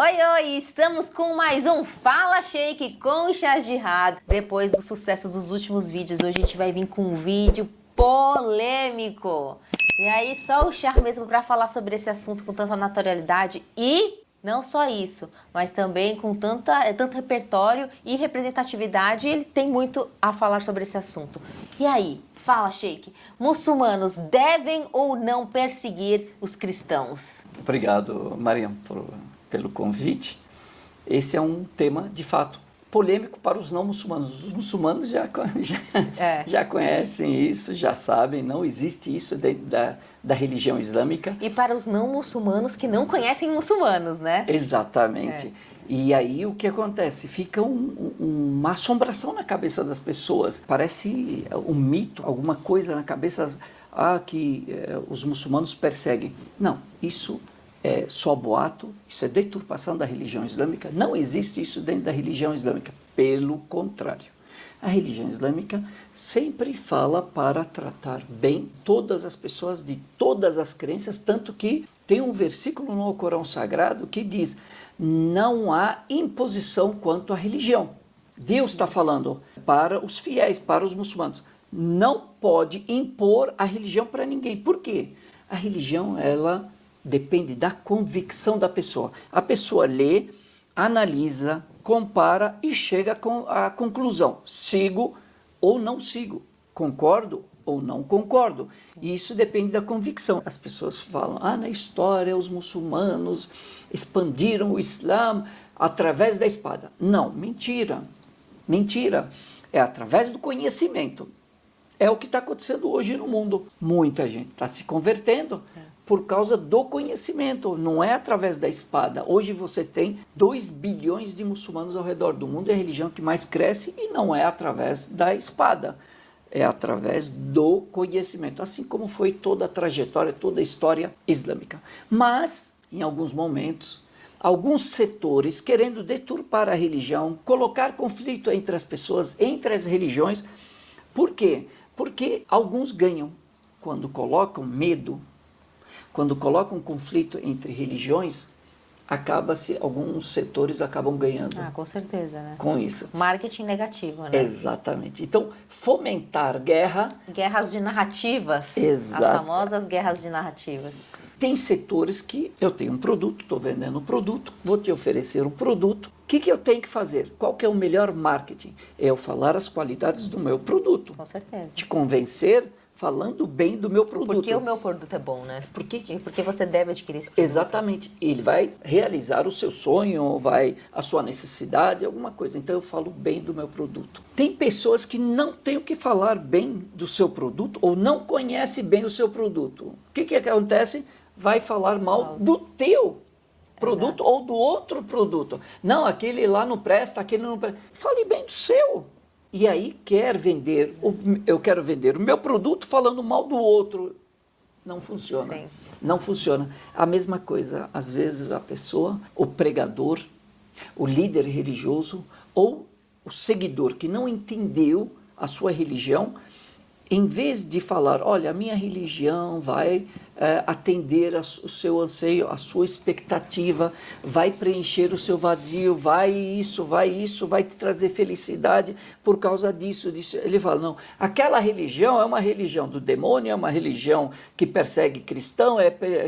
Oi, oi! Estamos com mais um Fala Sheik com o Shah Jihad. Depois do sucesso dos últimos vídeos, hoje a gente vai vir com um vídeo polêmico. E aí, só o Shah mesmo para falar sobre esse assunto com tanta naturalidade e não só isso, mas também com tanto repertório e representatividade, ele tem muito a falar sobre esse assunto. E aí, fala, Sheik, muçulmanos devem ou não perseguir os cristãos? Obrigado, Mariam, pelo convite. Esse é um tema, de fato, polêmico para os não muçulmanos. Os muçulmanos já conhecem isso, já sabem, não existe isso dentro da religião islâmica. E para os não muçulmanos que não conhecem muçulmanos, né? Exatamente. E aí o que acontece? Fica uma assombração na cabeça das pessoas. Parece um mito, alguma coisa na cabeça que os muçulmanos perseguem. Não, isso é só boato, isso é deturpação da religião islâmica. Não existe isso dentro da religião islâmica. Pelo contrário, a religião islâmica sempre fala para tratar bem todas as pessoas de todas as crenças, tanto que tem um versículo no Alcorão Sagrado que diz: não há imposição quanto à religião. Deus está falando para os fiéis, para os muçulmanos. Não pode impor a religião para ninguém. Por quê? A religião, ela depende da convicção da pessoa. A pessoa lê, analisa, compara e chega à conclusão: sigo ou não sigo, concordo ou não concordo. E isso depende da convicção. As pessoas falam: na história os muçulmanos expandiram o Islã através da espada. Não, mentira. Mentira. É através do conhecimento. É o que está acontecendo hoje no mundo. Muita gente está se convertendo por causa do conhecimento, não é através da espada. Hoje você tem 2 bilhões de muçulmanos ao redor do mundo, é a religião que mais cresce e não é através da espada, é através do conhecimento, assim como foi toda a trajetória, toda a história islâmica. Mas, em alguns momentos, alguns setores querendo deturpar a religião, colocar conflito entre as pessoas, entre as religiões. Por quê? Porque alguns ganham quando colocam medo, quando colocam conflito entre religiões, alguns setores acabam ganhando. Com certeza, né? Com isso. Marketing negativo, né? Exatamente. Então, fomentar guerra... Guerras de narrativas. Exato. As famosas guerras de narrativas. Tem setores que eu tenho um produto, estou vendendo um produto, vou te oferecer um produto. O que eu tenho que fazer? Qual que é o melhor marketing? É eu falar as qualidades do meu produto. Com certeza. Te convencer falando bem do meu produto. Porque o meu produto é bom, né? Porque você deve adquirir esse produto. Exatamente. Ele vai realizar o seu sonho, a sua necessidade, alguma coisa. Então eu falo bem do meu produto. Tem pessoas que não têm o que falar bem do seu produto ou não conhecem bem o seu produto. O que acontece? Vai falar mal do teu produto. Exato. Ou do outro produto. Não, aquele lá não presta, aquele não presta. Fale bem do seu. E aí eu quero vender o meu produto falando mal do outro. Não funciona. Sim. Não funciona. A mesma coisa, às vezes a pessoa, o pregador, o líder religioso ou o seguidor que não entendeu a sua religião, em vez de falar: olha, a minha religião vai atender o seu anseio, a sua expectativa, vai preencher o seu vazio, vai te trazer felicidade por causa disso. Ele fala: não, aquela religião é uma religião do demônio, é uma religião que persegue cristão,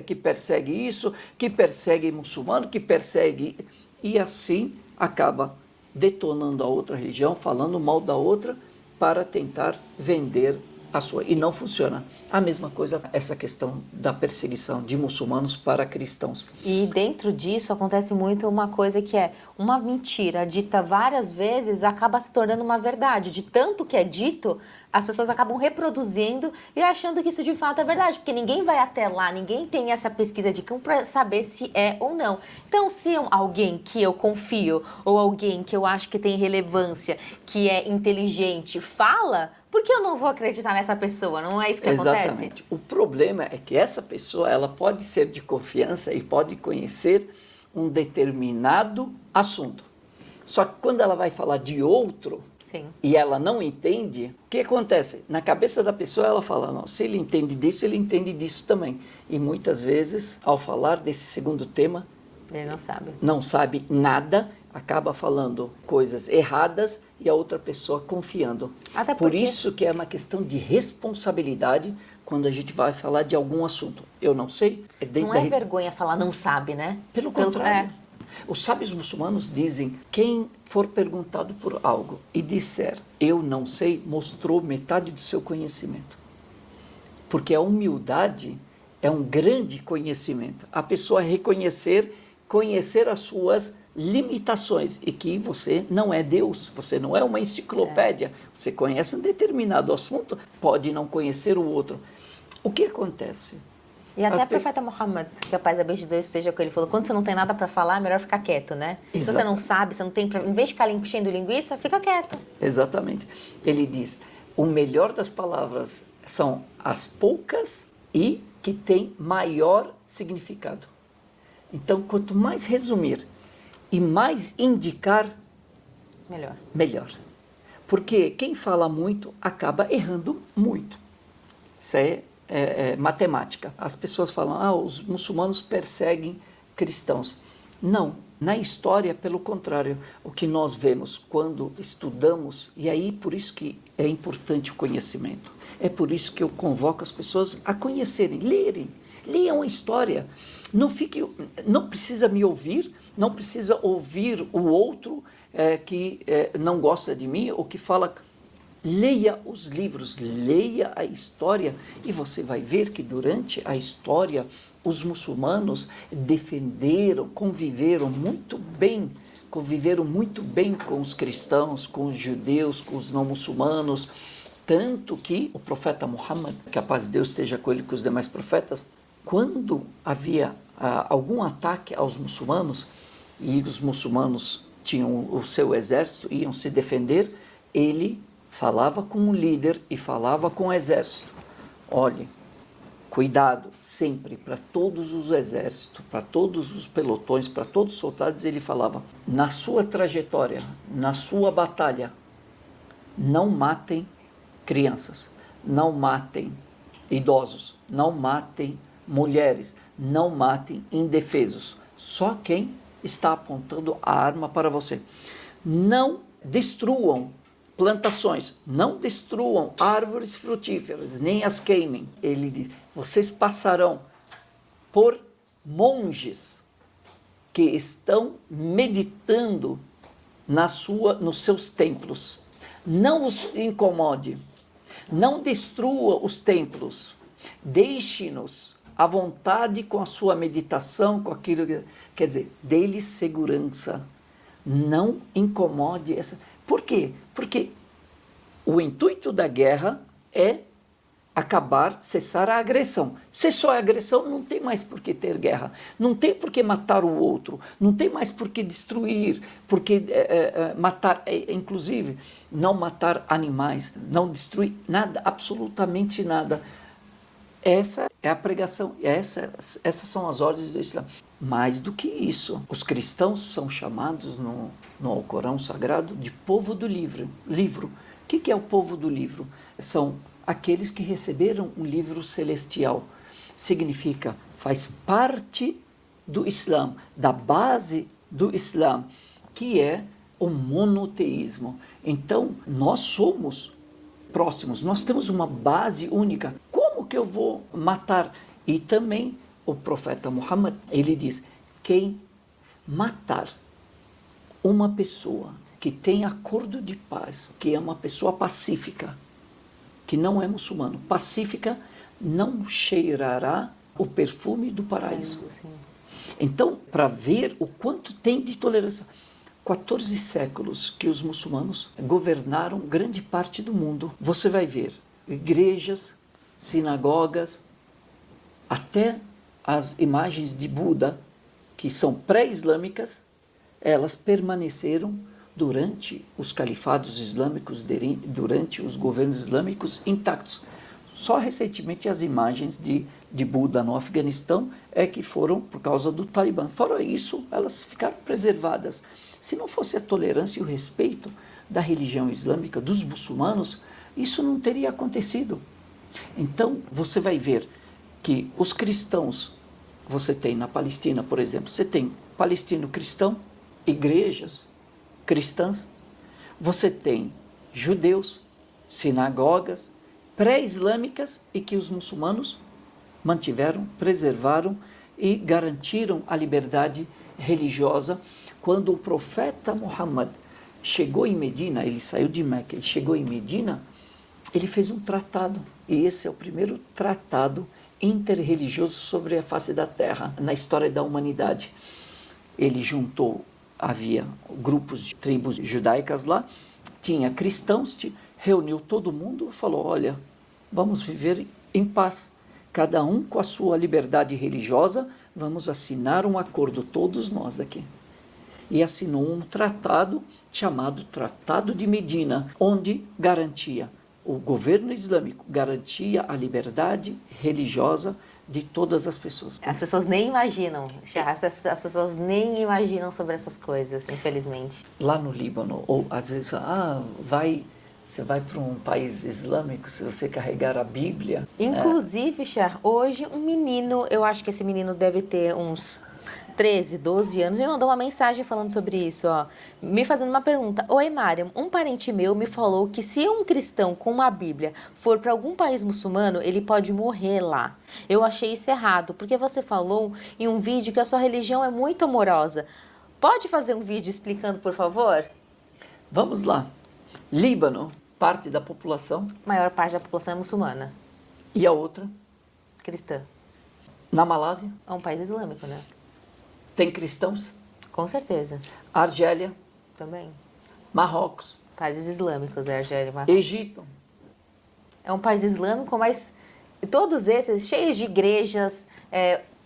que persegue isso, que persegue muçulmano, que persegue... E assim acaba detonando a outra religião, falando mal da outra para tentar vender a sua. E não funciona. A mesma coisa, essa questão da perseguição de muçulmanos para cristãos. E dentro disso acontece muito uma coisa que é uma mentira dita várias vezes acaba se tornando uma verdade. De tanto que é dito, as pessoas acabam reproduzindo e achando que isso de fato é verdade, porque ninguém vai até lá, ninguém tem essa pesquisa de campo para saber se é ou não. Então, se alguém que eu confio ou alguém que eu acho que tem relevância, que é inteligente, fala, por que eu não vou acreditar nessa pessoa? Não é isso que acontece? Exatamente. O problema é que essa pessoa, ela pode ser de confiança e pode conhecer um determinado assunto. Só que quando ela vai falar de outro, Sim. e ela não entende, o que acontece? Na cabeça da pessoa ela fala: não, se ele entende disso, ele entende disso também. E muitas vezes, ao falar desse segundo tema, Ele não sabe. Não sabe nada, acaba falando coisas erradas e a outra pessoa confiando. Até Por porque... isso que é uma questão de responsabilidade quando a gente vai falar de algum assunto. Eu não sei. Não é vergonha falar não sabe, né? Pelo contrário. Os sábios muçulmanos dizem, quem for perguntado por algo e disser, eu não sei, mostrou metade do seu conhecimento. Porque a humildade é um grande conhecimento. A pessoa conhecer as suas limitações e que você não é Deus, você não é uma enciclopédia. Você conhece um determinado assunto, pode não conhecer o outro. O que acontece? E até o profeta Muhammad, que a paz e a bênção de Deus esteja com ele, falou, quando você não tem nada para falar, é melhor ficar quieto, né? Exato. Se você não sabe, você não tem, em vez de ficar enchendo linguiça, fica quieto. Exatamente. Ele diz, o melhor das palavras são as poucas e que têm maior significado. Então, quanto mais resumir e mais indicar, melhor. Porque quem fala muito acaba errando muito. Isso é matemática. As pessoas falam, os muçulmanos perseguem cristãos. Não, na história, pelo contrário, o que nós vemos quando estudamos, e aí por isso que é importante o conhecimento, é por isso que eu convoco as pessoas a conhecerem, lerem, leiam a história. Não precisa me ouvir, não precisa ouvir o outro que não gosta de mim ou que fala... Leia os livros, leia a história e você vai ver que durante a história os muçulmanos conviveram muito bem com os cristãos, com os judeus, com os não muçulmanos, tanto que o profeta Muhammad, que a paz de Deus esteja com ele e com os demais profetas, quando havia algum ataque aos muçulmanos e os muçulmanos tinham o seu exército, iam se defender, ele falava com o líder e falava com o exército. Olhe, cuidado sempre para todos os exércitos, para todos os pelotões, para todos os soldados, ele falava, na sua trajetória, na sua batalha, não matem crianças, não matem idosos, não matem mulheres, não matem indefesos, só quem está apontando a arma para você. Não destruam plantações, não destruam árvores frutíferas, nem as queimem. Ele diz, vocês passarão por monges que estão meditando nos seus templos. Não os incomode, não destrua os templos, deixe-nos à vontade com a sua meditação, com aquilo que... Quer dizer, dê-lhes segurança, não incomode essa... Por quê? Porque o intuito da guerra é cessar a agressão. Cessou a agressão, não tem mais por que ter guerra, não tem por que matar o outro, não tem mais por que destruir, por que matar, inclusive, não matar animais, não destruir nada, absolutamente nada. Essa é a pregação, essas são as ordens do Islã. Mais do que isso, os cristãos são chamados no Alcorão Sagrado de povo do livro. O que é o povo do livro? São aqueles que receberam um livro celestial. Significa, faz parte do Islã, da base do Islã, que é o monoteísmo. Então, nós somos próximos, nós temos uma base única. Como que eu vou matar? E também o profeta Muhammad, ele diz, quem matar uma pessoa que tem acordo de paz, que é uma pessoa pacífica, que não é muçulmano, pacífica, não cheirará o perfume do paraíso. Então, para ver o quanto tem de tolerância, 14 séculos que os muçulmanos governaram grande parte do mundo. Você vai ver igrejas, sinagogas, até as imagens de Buda, que são pré-islâmicas, elas permaneceram durante os califados islâmicos, durante os governos islâmicos intactos. Só recentemente as imagens de Buda no Afeganistão é que foram por causa do Talibã. Fora isso, elas ficaram preservadas. Se não fosse a tolerância e o respeito da religião islâmica, dos muçulmanos, isso não teria acontecido. Então, você vai ver que os cristãos você tem na Palestina, por exemplo, você tem palestino cristão, igrejas cristãs, você tem judeus, sinagogas pré-islâmicas e que os muçulmanos mantiveram, preservaram e garantiram a liberdade religiosa. Quando o profeta Muhammad chegou em Medina, ele saiu de Meca, ele chegou em Medina, ele fez um tratado, e esse é o primeiro tratado interreligioso sobre a face da terra, na história da humanidade. Ele juntou, havia grupos de tribos judaicas lá, tinha cristãos, reuniu todo mundo e falou, olha, vamos viver em paz, cada um com a sua liberdade religiosa, vamos assinar um acordo, todos nós aqui. E assinou um tratado chamado Tratado de Medina, onde garantia, o governo islâmico garantia a liberdade religiosa de todas as pessoas. As pessoas nem imaginam, as pessoas nem imaginam sobre essas coisas, infelizmente. Lá no Líbano, ou às vezes, você vai para um país islâmico, se você carregar a Bíblia... Inclusive, Char, hoje um menino, eu acho que esse menino deve ter uns 13, 12 anos, me mandou uma mensagem falando sobre isso, ó, me fazendo uma pergunta. Oi, Mariam, um parente meu me falou que se um cristão com uma Bíblia for para algum país muçulmano, ele pode morrer lá. Eu achei isso errado, porque você falou em um vídeo que a sua religião é muito amorosa. Pode fazer um vídeo explicando, por favor? Vamos lá. Líbano, parte da população. A maior parte da população é muçulmana. E a outra? Cristã. Na Malásia? É um país islâmico, né? Tem cristãos? Com certeza. Argélia? Também. Marrocos? Países islâmicos, Argélia e Marrocos. Egito? É um país islâmico, mas todos esses cheios de igrejas.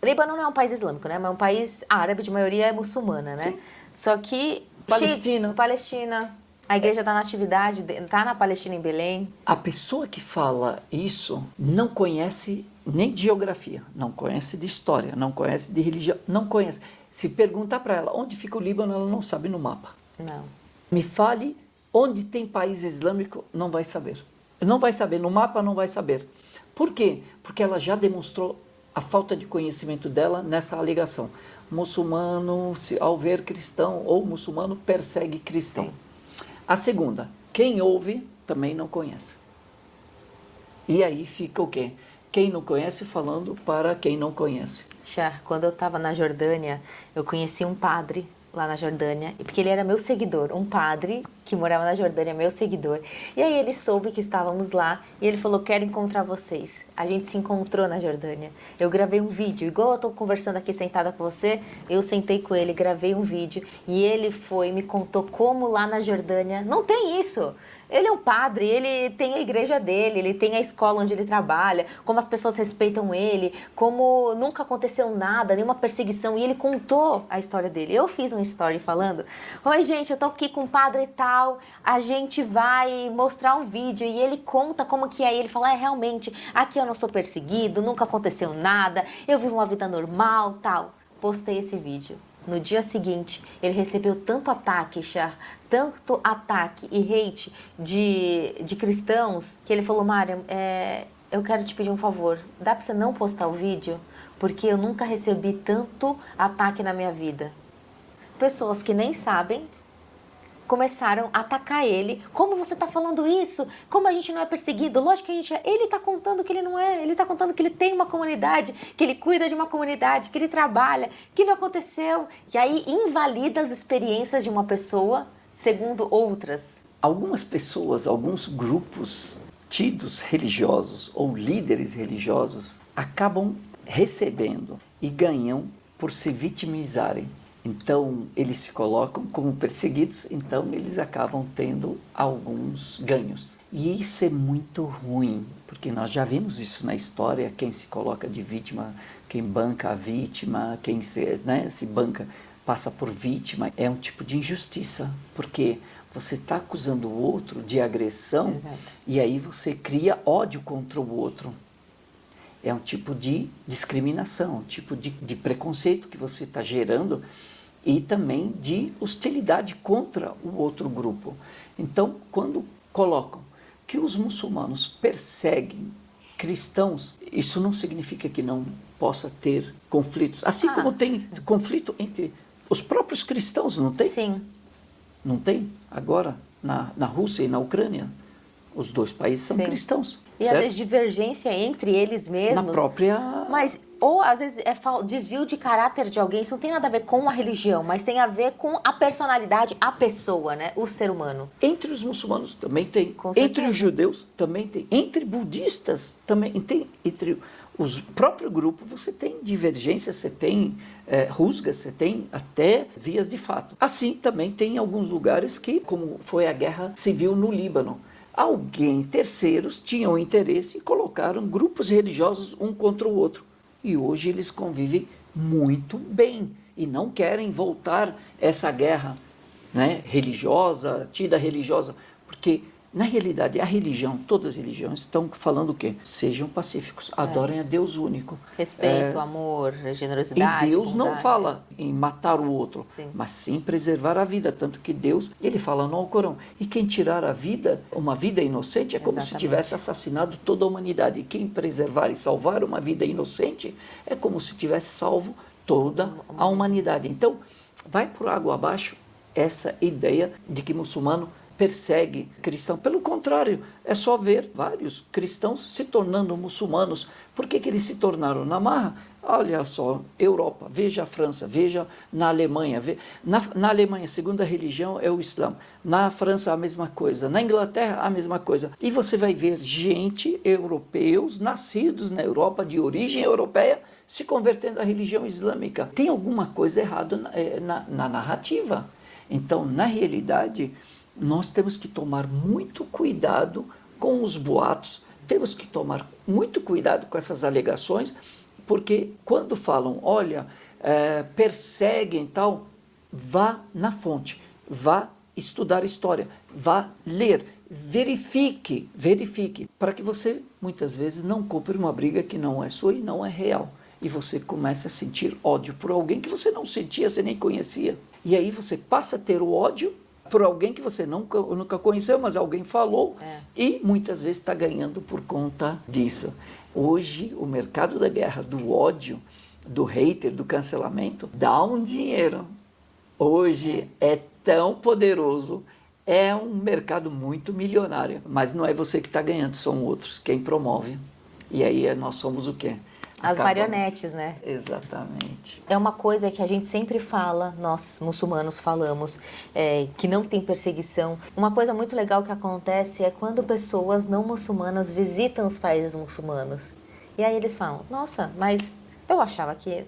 Líbano não é um país islâmico, né? Mas é um país árabe, de maioria é muçulmana, né? Sim. Só que... Palestina. Palestina. A igreja está na atividade, está na Palestina, em Belém. A pessoa que fala isso não conhece nem de geografia, não conhece de história, não conhece de religião, não conhece. Se perguntar para ela onde fica o Líbano, ela não sabe no mapa. Não. Me fale onde tem país islâmico, não vai saber. Não vai saber, no mapa não vai saber. Por quê? Porque ela já demonstrou a falta de conhecimento dela nessa alegação. Muçulmano, ao ver cristão ou muçulmano, persegue cristão. Sim. A segunda, quem ouve também não conhece. E aí fica o quê? Quem não conhece falando para quem não conhece. Char, quando eu estava na Jordânia, eu conheci um padre lá na Jordânia, porque ele era meu seguidor, um padre que morava na Jordânia, meu seguidor. E aí ele soube que estávamos lá e ele falou, quero encontrar vocês. A gente se encontrou na Jordânia. Eu gravei um vídeo, igual eu estou conversando aqui sentada com você, eu sentei com ele, gravei um vídeo e ele foi e me contou como lá na Jordânia não tem isso. Ele é um padre, ele tem a igreja dele, ele tem a escola onde ele trabalha, como as pessoas respeitam ele, como nunca aconteceu nada, nenhuma perseguição, e ele contou a história dele. Eu fiz um story falando, oi gente, eu tô aqui com o padre e tal, a gente vai mostrar um vídeo, e ele conta como que é, e ele fala, realmente, aqui eu não sou perseguido, nunca aconteceu nada, eu vivo uma vida normal, tal. Postei esse vídeo. No dia seguinte, ele recebeu tanto ataque, Char, tanto ataque e hate de cristãos, que ele falou, Mariam, eu quero te pedir um favor, dá pra você não postar o vídeo? Porque eu nunca recebi tanto ataque na minha vida. Pessoas que nem sabem começaram a atacar ele. Como você está falando isso? Como a gente não é perseguido? Lógico que a gente é. Ele está contando que ele não é. Ele está contando que ele tem uma comunidade, que ele cuida de uma comunidade, que ele trabalha, que não aconteceu. E aí invalida as experiências de uma pessoa segundo outras. Algumas pessoas, alguns grupos tidos religiosos ou líderes religiosos acabam recebendo e ganham por se vitimizarem. Então, eles se colocam como perseguidos, então eles acabam tendo alguns ganhos. E isso é muito ruim, porque nós já vimos isso na história, quem se coloca de vítima, quem banca a vítima, quem se banca, passa por vítima, é um tipo de injustiça, porque você está acusando o outro de agressão. Exato. E aí você cria ódio contra o outro. É um tipo de discriminação, um tipo de preconceito que você está gerando e também de hostilidade contra o outro grupo. Então, quando colocam que os muçulmanos perseguem cristãos, isso não significa que não possa ter conflitos. Assim como tem conflito entre os próprios cristãos, não tem? Sim. Não tem? Agora, na Rússia e na Ucrânia, os dois países são cristãos. E certo? às vezes divergência entre eles mesmos. Na própria... Mas, ou às vezes é desvio de caráter de alguém, isso não tem nada a ver com a religião, mas tem a ver com a personalidade, a pessoa, né? O ser humano. Entre os muçulmanos também tem. Com certeza. Entre os judeus também tem. Entre budistas também tem. Entre os próprio grupo você tem divergências, você tem rusgas, você tem até vias de fato. Assim também tem alguns lugares que, como foi a guerra civil no Líbano, terceiros tinham interesse e colocaram grupos religiosos um contra o outro. E hoje eles convivem muito bem e não querem voltar essa guerra, né, religiosa, tida religiosa, porque na realidade a religião, todas as religiões estão falando o quê? Sejam pacíficos, adorem a Deus único. Respeito, amor, generosidade. E Deus bondade. não fala em matar o outro, Sim. mas sim preservar a vida, tanto que Deus, ele fala no Alcorão, e quem tirar a vida, uma vida inocente, é como se tivesse assassinado toda a humanidade, e quem preservar e salvar uma vida inocente, é como se tivesse salvo toda a humanidade. Então, vai por água abaixo essa ideia de que muçulmano persegue cristão. Pelo contrário, é só ver vários cristãos se tornando muçulmanos. Por que eles se tornaram na marra? Olha só, Europa, veja a França, veja na Alemanha. Na Alemanha, a segunda religião é o Islã. Na França, a mesma coisa. Na Inglaterra, a mesma coisa. E você vai ver gente, europeus, nascidos na Europa, de origem europeia, se convertendo à religião islâmica. Tem alguma coisa errada na narrativa. Então, na realidade, nós temos que tomar muito cuidado com os boatos, temos que tomar muito cuidado com essas alegações, porque quando falam, olha, perseguem tal, vá na fonte, vá estudar história, vá ler, verifique, para que você muitas vezes não compre uma briga que não é sua e não é real. E você começa a sentir ódio por alguém que você não sentia, você nem conhecia. E aí você passa a ter o ódio por alguém que você nunca conheceu, mas alguém falou, e muitas vezes está ganhando por conta disso. Hoje, o mercado da guerra, do ódio, do hater, do cancelamento, dá um dinheiro. Hoje é tão poderoso, é um mercado muito milionário, mas não é você que está ganhando, são outros quem promove. E aí nós somos o quê? As marionetes, né? Exatamente. É uma coisa que a gente sempre fala, nós muçulmanos falamos, que não tem perseguição. Uma coisa muito legal que acontece é quando pessoas não muçulmanas visitam os países muçulmanos. E aí eles falam, nossa, mas eu achava que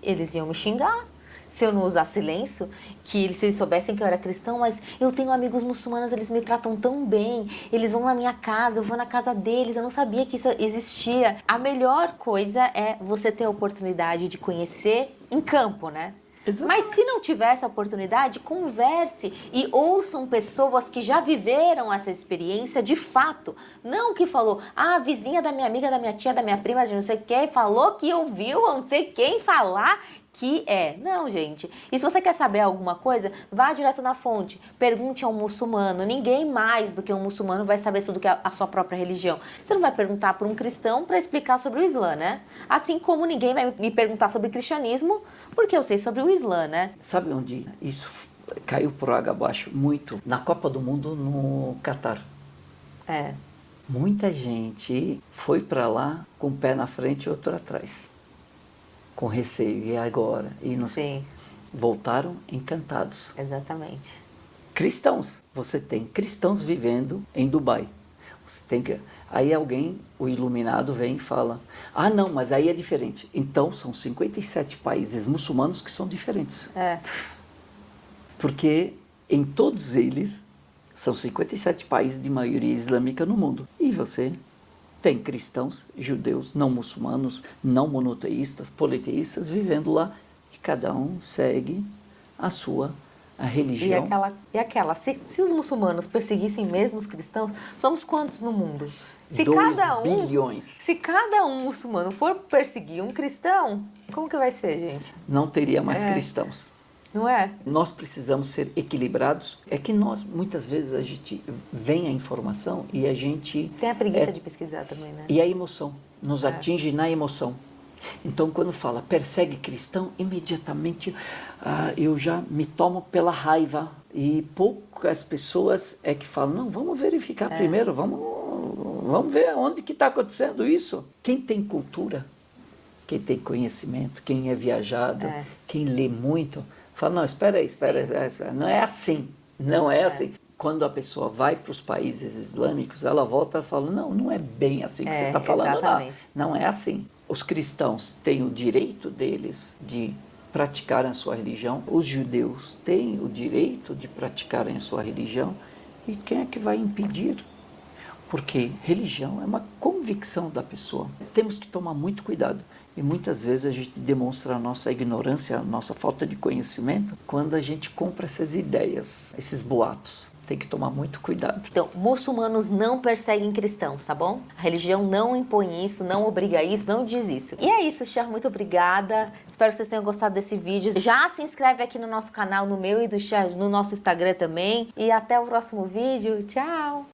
eles iam me xingar se eu não usar silêncio, se eles soubessem que eu era cristão, mas eu tenho amigos muçulmanos, eles me tratam tão bem, eles vão na minha casa, eu vou na casa deles, eu não sabia que isso existia. A melhor coisa é você ter a oportunidade de conhecer em campo, né? Exato. Mas se não tiver essa oportunidade, converse e ouçam pessoas que já viveram essa experiência de fato. Não que falou, a vizinha da minha amiga, da minha tia, da minha prima, de não sei quem, falou que ouviu não sei quem falar que é. Não, gente. E se você quer saber alguma coisa, vá direto na fonte. Pergunte a um muçulmano. Ninguém mais do que um muçulmano vai saber tudo que é a sua própria religião. Você não vai perguntar para um cristão para explicar sobre o Islã, né? Assim como ninguém vai me perguntar sobre cristianismo, porque eu sei sobre o Islã, né? Sabe onde isso caiu por água abaixo? Muito. Na Copa do Mundo no Catar. Muita gente foi para lá com um pé na frente e outro atrás. Com receio, e agora? E não sei. Sim. Voltaram encantados. Exatamente. Cristãos. Você tem cristãos vivendo em Dubai. Você tem que... Aí alguém, o iluminado, vem e fala, ah não, mas aí é diferente. Então são 57 países muçulmanos que são diferentes. Porque em todos eles são 57 países de maioria islâmica no mundo. E você tem cristãos, judeus, não muçulmanos, não monoteístas, politeístas vivendo lá, e cada um segue a sua religião. E aquela se os muçulmanos perseguissem mesmo os cristãos, somos quantos no mundo? Se 2 cada bilhões. Se cada um muçulmano for perseguir um cristão, como que vai ser, gente? Não teria mais cristãos. Não é? Nós precisamos ser equilibrados. É que nós, muitas vezes, a gente vem a informação e a gente... Tem a preguiça de pesquisar também, né? E a emoção nos atinge na emoção. Então, quando fala persegue cristão, imediatamente eu já me tomo pela raiva. E poucas pessoas é que falam, não, vamos verificar primeiro, vamos ver onde que está acontecendo isso. Quem tem cultura, quem tem conhecimento, quem é viajado, quem lê muito, fala, não, espera aí, não é assim, não é assim. Quando a pessoa vai para os países islâmicos, ela volta e fala, não é bem assim que você está falando, não é assim. Os cristãos têm o direito deles de praticarem a sua religião, os judeus têm o direito de praticarem a sua religião, e quem é que vai impedir? Porque religião é uma convicção da pessoa. Temos que tomar muito cuidado. E muitas vezes a gente demonstra a nossa ignorância, a nossa falta de conhecimento, quando a gente compra essas ideias, esses boatos. Tem que tomar muito cuidado. Então, muçulmanos não perseguem cristãos, tá bom? A religião não impõe isso, não obriga isso, não diz isso. E é isso, Char, muito obrigada. Espero que vocês tenham gostado desse vídeo. Já se inscreve aqui no nosso canal, no meu e do Char, no nosso Instagram também. E até o próximo vídeo. Tchau!